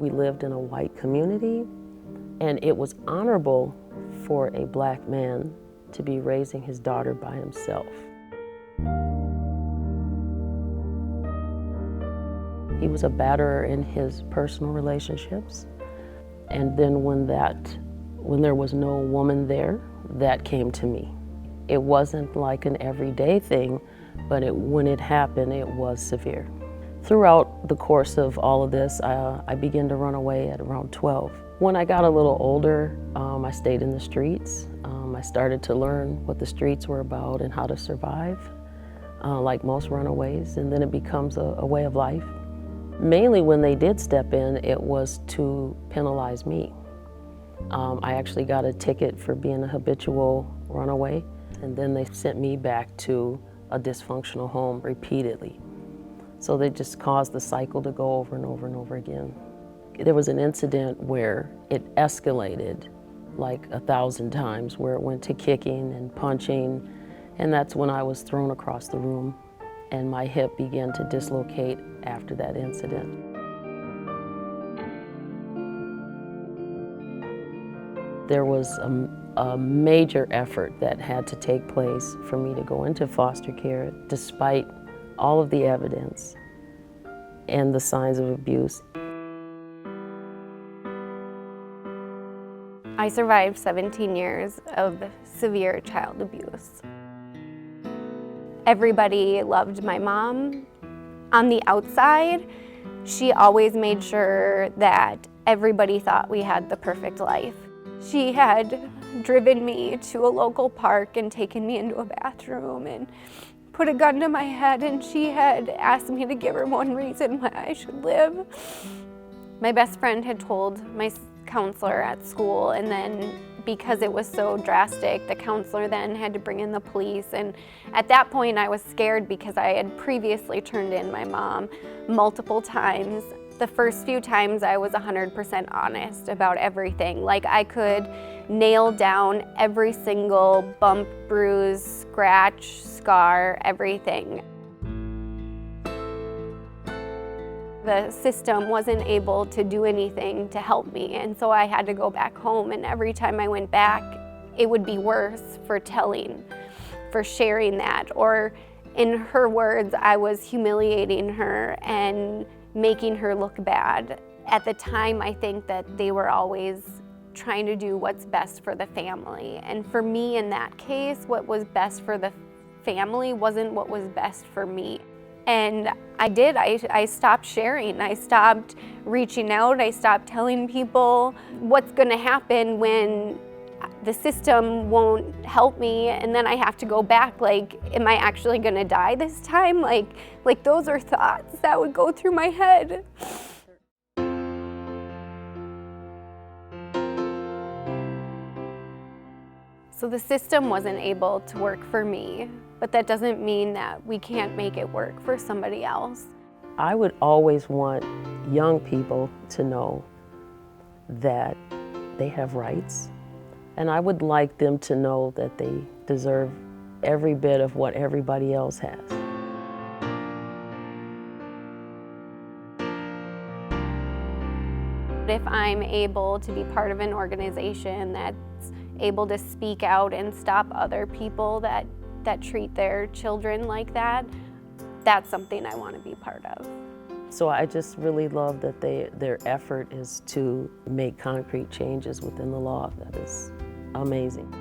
We lived in a white community, and it was honorable for a black man to be raising his daughter by himself. He was a batterer in his personal relationships, and then when there was no woman there, that came to me. It wasn't like an everyday thing, but when it happened, it was severe. Throughout the course of all of this, I began to run away at around 12. When I got a little older, I stayed in the streets. I started to learn what the streets were about and how to survive, like most runaways, and then it becomes a way of life. Mainly when they did step in, it was to penalize me. I actually got a ticket for being a habitual runaway, and then they sent me back to a dysfunctional home repeatedly. So they just caused the cycle to go over and over and over again. There was an incident where it escalated like 1,000 times, where it went to kicking and punching, and that's when I was thrown across the room and my hip began to dislocate after that incident. There was a major effort that had to take place for me to go into foster care, despite all of the evidence and the signs of abuse. I survived 17 years of severe child abuse. Everybody loved my mom. On the outside, she always made sure that everybody thought we had the perfect life. She had driven me to a local park and taken me into a bathroom and put a gun to my head, and she had asked me to give her one reason why I should live. My best friend had told my counselor at school, and then because it was so drastic, the counselor then had to bring in the police, and at that point I was scared because I had previously turned in my mom multiple times. The first few times I was 100% honest about everything. Like, I could nail down every single bump, bruise, scratch, scar, everything. The system wasn't able to do anything to help me, and so I had to go back home, and every time I went back, it would be worse for telling, for sharing that, or in her words, I was humiliating her and making her look bad. At the time, I think that they were always trying to do what's best for the family, and for me in that case, what was best for the family wasn't what was best for me. And I stopped sharing, I stopped reaching out, I stopped telling people what's gonna happen when the system won't help me and then I have to go back. Like, am I actually gonna die this time? Like those are thoughts that would go through my head. So the system wasn't able to work for me, but that doesn't mean that we can't make it work for somebody else. I would always want young people to know that they have rights, and I would like them to know that they deserve every bit of what everybody else has. If I'm able to be part of an organization that's able to speak out and stop other people that treat their children like that, that's something I want to be part of. So I just really love that their effort is to make concrete changes within the law. That is amazing.